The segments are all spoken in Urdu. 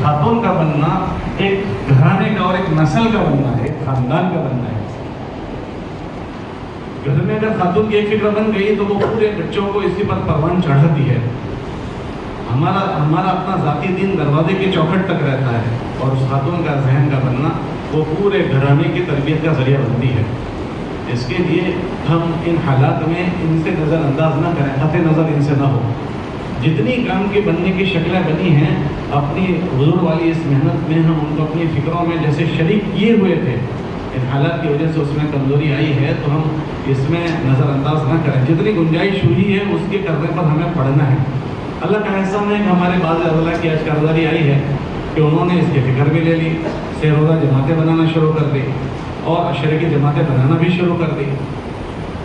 خاتون کا بننا ایک گھرانے کا اور ایک نسل کا بننا ہے، ایک خاندان کا بننا ہے۔ گھر میں اگر خاتون کی ایک فکر بن گئی تو وہ پورے بچوں کو اسی پر پروان چڑھاتی ہے۔ ہمارا اپنا ذاتی دین دروازے کی چوکھٹ تک رہتا ہے، اور اس خاتون کا ذہن کا بننا وہ پورے گھرانے کی تربیت کا ذریعہ بنتی ہے۔ اس کے لیے ہم ان حالات میں ان سے نظر انداز نہ کریں، قطع نظر ان سے نہ ہو۔ جتنی کام کی بننے کی شکلیں بنی ہیں اپنی حضور والی اس محنت میں ہم ان کو اپنی فکروں میں جیسے شریک کیے ہوئے تھے، ان حالات کی وجہ سے اس میں کمزوری آئی ہے تو ہم اس میں نظر انداز نہ کریں۔ جتنی گنجائش ہوئی ہے اس کے کرنے پر ہمیں پڑھنا ہے۔ اللہ کا احسان ہے کہ ہمارے بعض اضلاع کی آج کارگزاری آئی ہے کہ انہوں نے اس کی فکر بھی لے لی، سہ روزہ جماعتیں بنانا شروع کر دی اور عشرے کی جماعتیں بنانا بھی شروع کر دی۔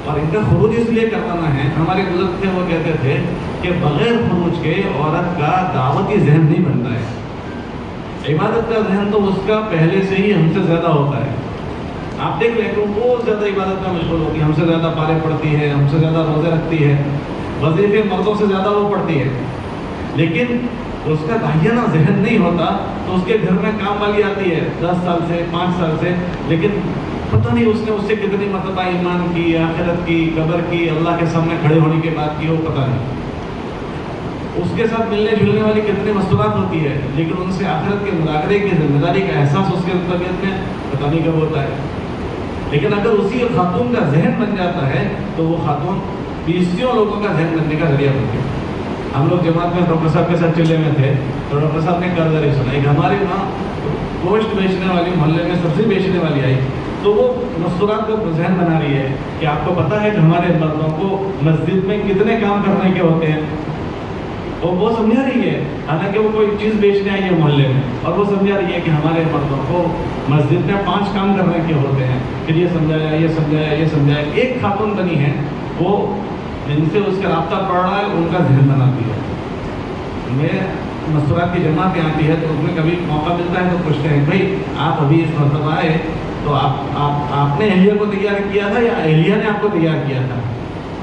اور ان کا خروج اس لیے کروانا ہے، ہمارے بزرگ تھے وہ کہتے تھے کہ بغیر خروج کے عورت کا دعوتی ذہن نہیں بنتا ہے۔ عبادت کا ذہن تو اس کا پہلے سے ہی ہم سے زیادہ ہوتا ہے۔ آپ دیکھ لیں کہ وہ بہت زیادہ عبادت میں مشغول ہوتی ہے، ہم سے زیادہ پارے پڑھتی ہے، ہم سے زیادہ روزے رکھتی ہے، وظیفے مردوں سے زیادہ وہ پڑھتی ہے، لیکن اس کا داہیانہ ذہن نہیں ہوتا تو اس کے گھر میں کام والی آتی ہے 10 سال سے 5 سال سے، لیکن پتہ نہیں اس نے اس سے کتنی مرتبہ ایمان کی، آخرت کی، قبر کی، اللہ کے سامنے کھڑے ہونے کے بعد کی، وہ پتہ نہیں۔ اس کے ساتھ ملنے جلنے والی کتنی مستورات ہوتی ہے، لیکن ان سے آخرت کے مذاکرے کی ذمہ داری کا احساس اس کے طبیعت میں پتہ نہیں کب ہوتا ہے۔ لیکن اگر اسی خاتون کا ذہن بن جاتا ہے تو وہ خاتون 20 لوگوں کا ذہن بننے کا ذریعہ بنتی ہے۔ ہم لوگ جماعت میں ڈاکٹر صاحب کے ساتھ چلے میں تھے تو ڈاکٹر صاحب نے کارگزاری سنائی کہ ہماری وہاں گوشت بیچنے والی، محلے میں سبزی بیچنے والی آئی تو وہ مستورات کو ذہن بنا رہی ہے کہ آپ کو پتہ ہے کہ ہمارے مردوں کو مسجد میں کتنے کام کرنے کے ہوتے ہیں، اور وہ سمجھا رہی ہے، حالانکہ وہ کوئی چیز بیچنے آئی ہے محلے میں، اور وہ سمجھا رہی ہے کہ ہمارے مردوں کو مسجد میں 5 کام کرنے کے ہوتے ہیں۔ پھر یہ سمجھایا، یہ سمجھایا، یہ سمجھایا۔ ایک خاتون بنی ہے، وہ جن سے اس کا رابطہ پڑ رہا ہے ان کا ذہن بناتی ہے۔ میں مستورات کی جماعتیں آتی ہے تو اس میں کبھی موقع ملتا ہے تو پوچھتے ہیں بھائی آپ ابھی اس مرتبہ آئے تو آپ نے اہلیہ کو تیار کیا تھا یا اہلیہ نے آپ کو تیار کیا تھا؟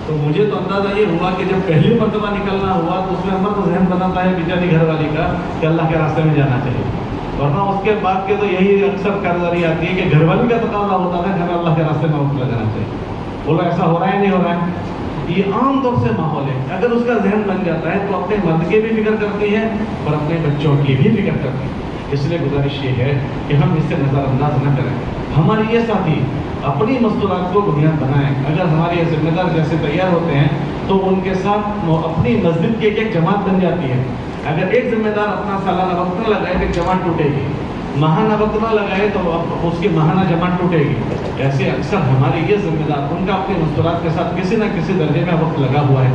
تو مجھے تو اندازہ یہ ہوا کہ جب پہلی مرتبہ نکلنا ہوا تو اس میں مرد ذہن بناتا ہے بیچاری گھر والی کا کہ اللہ کے راستے میں جانا چاہیے، ورنہ اس کے بعد کے تو یہی اکثر کارگزاری آتی ہے کہ گھر والی کا تقاضا ہوتا تھا کہ ہمیں اللہ کے راستے میں وقت لگانا چاہیے۔ بولو ایسا ہو رہا ہے نہیں ہو رہا ہے؟ یہ عام طور سے ماحول ہے۔ اگر اس کا ذہن بن جاتا ہے تو اپنے مرد کی بھی فکر کرتی ہے اور اپنے بچوں کی بھی فکر کرتی ہے۔ اس لیے گزارش یہ ہے کہ ہم اس سے نظر انداز نہ کریں۔ ہمارے یہ ساتھی اپنی مستورات کو بنیاد بنائیں۔ اگر ہمارے یہ ذمہ دار جیسے تیار ہوتے ہیں تو ان کے ساتھ اپنی مسجد کی ایک جماعت بن جاتی ہے۔ اگر ایک ذمہ دار اپنا سالانہ وقت نہ لگائے تو جماعت ٹوٹے گی، ماہانہ وقت نہ لگائے تو اس کی ماہانہ جماعت ٹوٹے گی۔ ایسے اکثر ہمارے یہ ذمہ دار ان کا اپنی مستورات کے ساتھ کسی نہ کسی درجے میں وقت لگا ہوا ہے۔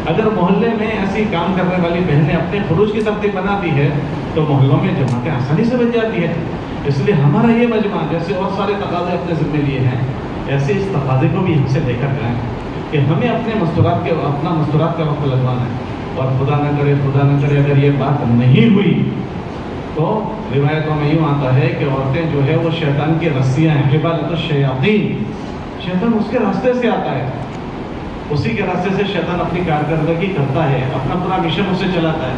اگر محلے میں ایسی کام کرنے والی بہنیں اپنے خروج کی ترتیب بناتی ہے تو محلوں میں جماعتیں آسانی سے بن جاتی ہے۔ اس لیے ہمارا یہ مجمع جیسے اور سارے تقاضے اپنے ذمہ لیے ہیں، ایسے اس تقاضے کو بھی ہم سے لے کر جائیں کہ ہمیں اپنا مستورات کا وقت لگوانا ہے۔ اور خدا نہ کرے اگر یہ بات نہیں ہوئی تو روایتوں میں یوں آتا ہے کہ عورتیں جو ہے وہ شیطان کی رسیاں ہیں، حبالۃ الشیاطین، شیطان اس کے راستے سے آتا ہے، اسی کے راستے سے شیطان اپنی کارکردگی کرتا ہے، اپنا پورا مشن اس سے چلاتا ہے،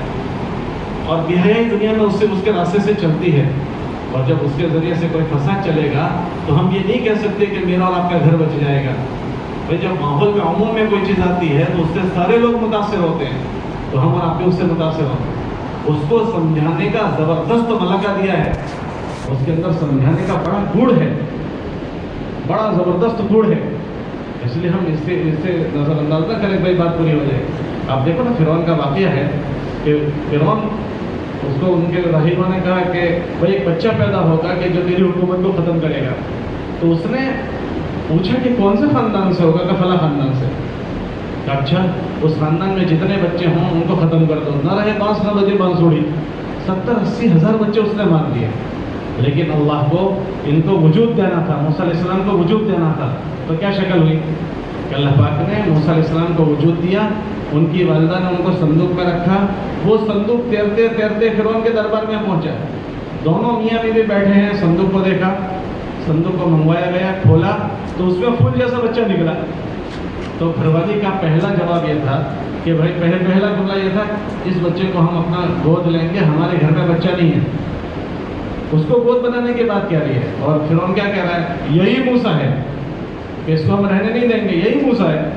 اور بہائی دنیا میں اس کے راستے سے چلتی ہے۔ اور جب اس کے ذریعے سے کوئی فساد چلے گا تو ہم یہ نہیں کہہ سکتے کہ میرا اور آپ کا گھر بچ جائے گا۔ بھائی جب ماحول میں عموم میں کوئی چیز آتی ہے تو اس سے سارے لوگ متاثر ہوتے ہیں، تو ہم اور آپ بھی اس سے متاثر ہوتے ہیں۔ اس کو سمجھانے کا زبردست ملکہ دیا ہے، اس کے اندر سمجھانے کا بڑا گڑ ہے، بڑا زبردست گڑ ہے۔ اس لیے ہم اس سے نظر انداز نہ کریں بھائی بات پوری ہو جائے۔ آپ دیکھو نا فرعون کا واقعہ ہے کہ فرعون اس کو ان کے رہبروں نے کہا کہ بھائی ایک بچہ پیدا ہوگا کہ جو تیری حکومت کو ختم کرے گا، تو اس نے پوچھا کہ کون سے خاندان سے ہوگا؟ کہ فلاں خاندان سے۔ اچھا اس خاندان میں جتنے بچے ہوں ان کو ختم کر دو، نہ رہے بانس نہ بجے بانسوڑی۔ 70-80 ہزار بچے اس نے مار دیے، لیکن اللہ کو ان کو وجود دینا تھا، موسیٰ علیہ السلام کو وجود دینا تھا، تو کیا شکل ہوئی کہ اللہ پاک نے موسیٰ علیہ السلام کو وجود دیا، ان کی والدہ نے ان کو صندوق میں رکھا، وہ صندوق تیرتے تیرتے فرعون کے دربار میں پہنچا، دونوں میاں بیوی بیٹھے ہیں، صندوق کو دیکھا، صندوق کو منگوایا گیا، کھولا تو اس میں پھول جیسا بچہ نکلا۔ تو پھروادی کا پہلا جواب یہ تھا کہ بھائی پہلا جملہ یہ تھا اس بچے کو ہم اپنا گود لیں گے، ہمارے گھر میں بچہ نہیں ہے، اس کو گود بنانے کی بات کیا رہی ہے، اور فرعون کیا کہہ رہا ہے، یہی موسیٰ ہے کہ اس کو ہم رہنے نہیں دیں گے، یہی موسیٰ ہے۔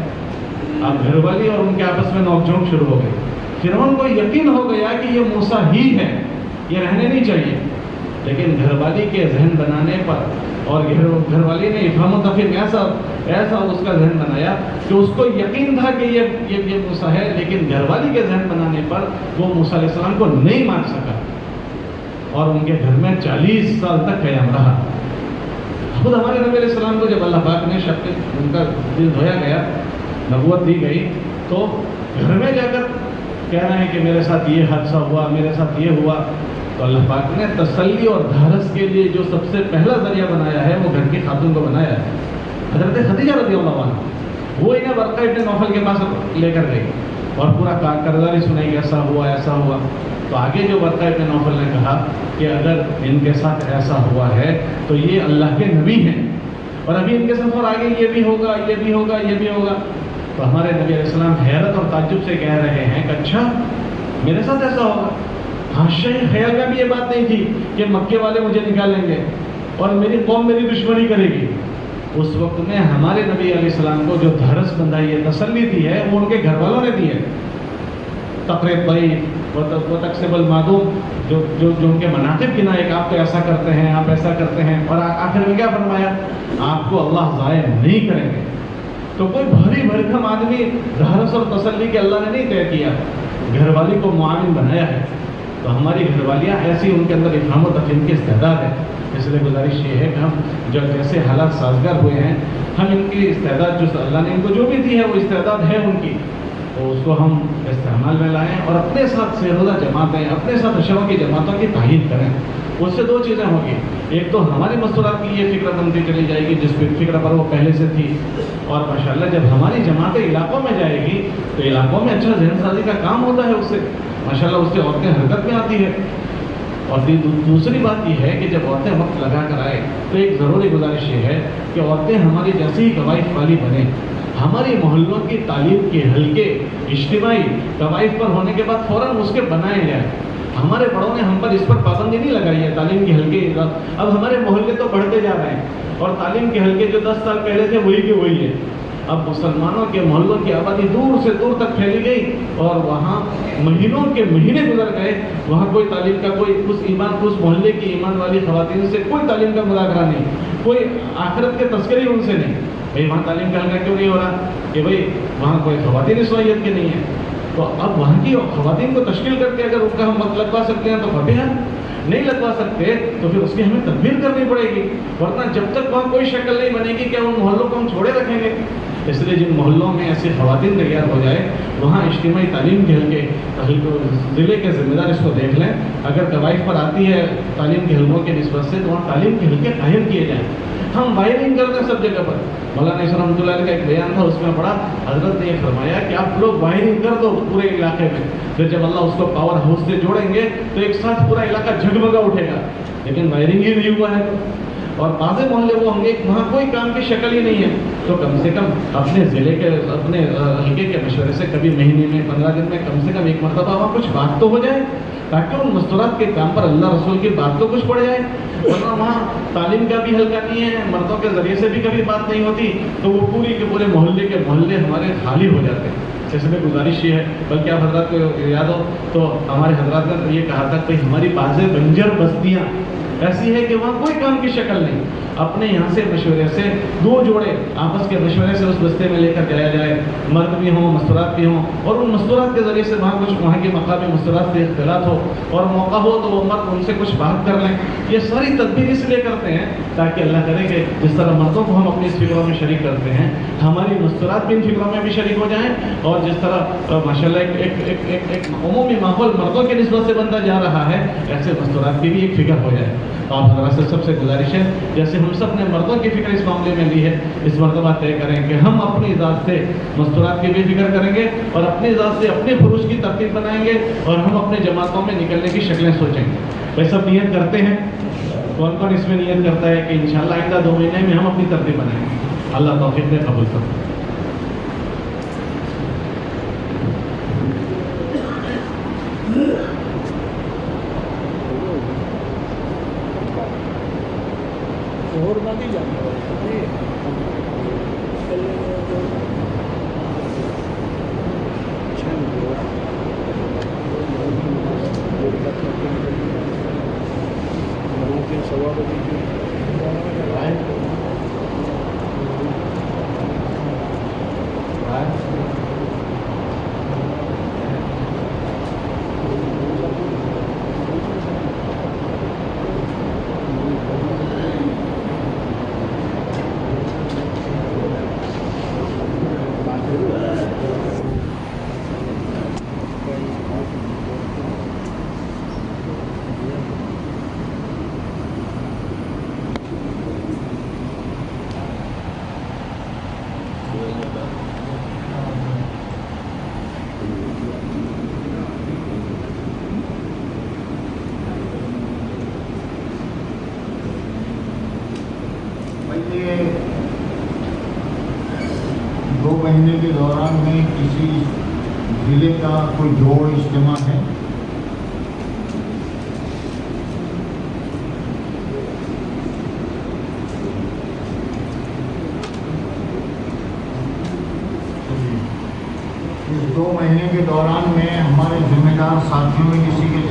اب گھر والی اور ان کے آپس میں نوک جھونک شروع ہو گئی۔ فرعون کو یقین ہو گیا کہ یہ موسیٰ ہی ہے، یہ رہنے نہیں چاہیے، لیکن گھر والی کے ذہن بنانے پر، اور گھر والی نے افہام و تفہیم ایسا اس کا ذہن بنایا کہ اس کو یقین تھا کہ یہ موسیٰ ہے، لیکن گھر والی کے ذہن بنانے پر وہ موسیٰ علیہ السلام کو نہیں مان سکا، اور ان کے گھر میں 40 سال تک قیام رہا۔ خود ہمارے نبی علیہ السلام کو جب اللہ پاک نے ان کا دل دھویا گیا، نبوت دی گئی، تو گھر میں جا کر کہہ رہے ہیں کہ میرے ساتھ یہ حادثہ ہوا، میرے ساتھ یہ ہوا، تو اللہ پاک نے تسلی اور دھارس کے لیے جو سب سے پہلا ذریعہ بنایا ہے وہ گھر کی خاتون کو بنایا ہے، حضرت خدیجہ رضی اللہ عنہ۔ وہ انہیں ورقہ ابن نوفل کے پاس لے کر گئی اور پورا کارکرداری سنائی کہ ایسا ہوا۔ تو آگے جو ورقہ ابن نوفل نے کہا کہ اگر ان کے ساتھ ایسا ہوا ہے تو یہ اللہ کے نبی ہیں، اور ابھی ان کے ساتھ اور آگے یہ بھی ہوگا۔ تو ہمارے نبی علیہ السلام حیرت اور تعجب سے کہہ رہے ہیں کہ اچھا میرے ساتھ ایسا ہوگا؟ حاشا خیال میں بھی یہ بات نہیں تھی کہ مکے والے مجھے نکالیں گے اور میری قوم میری دشمنی کرے گی۔ اس وقت میں ہمارے نبی علیہ السلام کو جو دھارس بندھائی ہے، تسلی دی ہے، وہ ان کے گھر والوں نے دی ہے۔ تقریب بھائی وہ تقسیب المعدوم جو ان کے مناقب گنا ہے کہ آپ تو ایسا کرتے ہیں، آپ ایسا کرتے ہیں، اور آخر میں کیا فرمایا، آپ کو اللہ ضائع نہیں کریں گے۔ تو کوئی بھاری بھرکم آدمی دھارس اور تسلی کے اللہ نے نہیں طے کیا، گھر والی کو معاون بنایا ہے۔ تو ہماری گھر والیاں ایسی، ان کے اندر افہام و تفہیم کی استعداد ہے، اس لیے گزارش یہ ہے کہ ہم جو جیسے حالات سازگار ہوئے ہیں، ہم ان کی استعداد جو اللہ نے ان کو جو بھی دی ہے وہ استعداد ہے ان کی، تو اس کو ہم استعمال میں لائیں اور اپنے ساتھ سیرودہ جماعتیں، اپنے ساتھ اشروں کی جماعتوں کی تعین کریں۔ اس سے دو چیزیں ہوں گی، ایک تو ہماری مستورات کی یہ فکر بنتی چلی جائے گی جس فکر پر وہ پہلے سے تھی، اور ماشاءاللہ جب ہماری جماعتیں علاقوں میں جائے گی تو علاقوں میں اچھا ذہن سازی کا کام ہوتا ہے، اس سے ماشاءاللہ اس سے عورتیں حرکت میں آتی ہے۔ اور دوسری بات یہ ہے کہ جب عورتیں وقت لگا کر آئے تو ایک ضروری گزارش یہ ہے کہ عورتیں ہماری جیسے ہی قوائف والی بنیں، ہماری محلوں کی تعلیم کے حلقے اجتماعی قوائف پر ہونے کے بعد فوراً اس کے بنائے جائیں۔ ہمارے بڑوں نے ہم پر اس پر پابندی نہیں لگائی ہے تعلیم کے حلقے، اب ہمارے محلے تو بڑھتے جا رہے ہیں اور تعلیم کے حلقے جو 10 سال پہلے تھے وہی کے وہی ہے۔ اب مسلمانوں کے محلوں کی آبادی دور سے دور تک پھیلی گئی اور وہاں مہینوں کے مہینے گزر گئے، وہاں کوئی تعلیم کا اس محلے کی ایمان والی خواتین سے کوئی تعلیم کا مذاکرہ نہیں، کوئی آخرت کے تذکری ان سے نہیں۔ بھائی وہاں تعلیم کا حلقہ کیوں نہیں ہو رہا کہ بھائی وہاں کوئی خواتین صلاحیت کی نہیں ہے، تو اب وہاں کی خواتین کو تشکیل کر کے اگر ان کا ہم وقت لگوا سکتے ہیں تو فتح، نہیں لگوا سکتے تو پھر اس کی ہمیں تدبیر کرنی پڑے گی، ورنہ جب تک وہاں کوئی شکل نہیں بنے گی کہ ان محلوں کو ہم چھوڑے رکھیں گے۔ اس لیے جن محلوں میں ایسی خواتین تیار ہو جائے وہاں اجتماعی تعلیم کے حلقے، ضلع کے ذمہ دار اس کو دیکھ لیں، اگر قوائف پر آتی ہے تعلیم کے حلقوں کے نسبت سے تو وہاں تعلیم کے حلقے قائم کیے جائیں۔ ہم وائرنگ کرتے ہیں سب جگہ پر، مولانا اسلام رحمۃ اللہ علیہ کا ایک بیان تھا، اس میں پڑھا حضرت نے یہ فرمایا کہ آپ لوگ وائرنگ کر دو پورے علاقے میں، پھر جب اللہ اس کو پاور ہاؤس سے جوڑیں گے تو ایک ساتھ پورا علاقہ جگمگا اٹھے گا، لیکن وائرنگ ہی نہیں ہوا ہے اور بعض محلے وہ ہوں گے وہاں کوئی کام کی شکل ہی نہیں ہے، تو کم سے کم اپنے ضلع کے اپنے حلقے کے مشورے سے کبھی مہینے میں 15 دن میں کم سے کم ایک مرتبہ وہاں کچھ بات تو ہو جائے، تاکہ ان مستورات کے کام پر اللہ رسول کی بات تو کچھ پڑ جائے، ورنہ وہاں تعلیم کا بھی حلقہ نہیں ہے، مردوں کے ذریعے سے بھی کبھی بات نہیں ہوتی، تو وہ پوری کے پورے محلے کے محلے ہمارے خالی ہو جاتے ہیں۔ اس میں گزارش یہ ہے، بلکہ آپ حضرات کو یاد ہو تو ہمارے حضرات نے یہ کہا تھا کہ ہماری بعض بنجر بستیاں ایسی ہے کہ وہاں کوئی کام کی شکل نہیں، اپنے یہاں سے مشورے سے دو جوڑے آپس کے مشورے سے اس بستے میں لے کر جایا جائے، مرد بھی ہوں مستورات بھی ہوں، اور ان مستورات کے ذریعے سے وہاں کچھ وہاں کے مقامی مستورات سے اختلاط ہو اور موقع ہو تو وہ مرد ان سے کچھ بات کر لیں۔ یہ ساری تدبیر اس لیے کرتے ہیں تاکہ اللہ کرے کہ جس طرح مردوں کو ہم اپنی اس فکروں میں شریک کرتے ہیں ہماری مستورات بھی ان فکروں میں بھی شریک ہو جائیں، اور جس طرح ماشاءاللہ ایک عمومی ماحول مردوں کے نسبت سے بنتا جا رہا ہے، ایسے مستورات کی بھی ایک فکر ہو جائے۔ آپ حضرات سے سب سے گزارش ہے جیسے ہم سب نے مردوں کی فکر اس معاملے میں لی ہے، اس مرتبہ طے کریں کہ ہم اپنی ذات سے مستورات کی بھی فکر کریں گے اور اپنی ذات سے اپنے فروج کی ترتیب بنائیں گے، اور ہم اپنے جماعتوں میں نکلنے کی شکلیں سوچیں گے۔ بھائی سب نیت کرتے ہیں، کون کون اس میں نیت کرتا ہے کہ انشاءاللہ آئندہ 2 مہینے میں ہم اپنی ترتیب بنائیں گے؟ اللہ توفیق دے، قبول کریں۔ اور نہ بھی جانے والے سوا بجے یہ 2 مہینے کے دوران میں کسی ضلع کا کوئی جوڑ اجتماع ہے؟ اس 2 مہینے کے دوران میں ہمارے ذمہ دار ساتھیوں میں کسی کے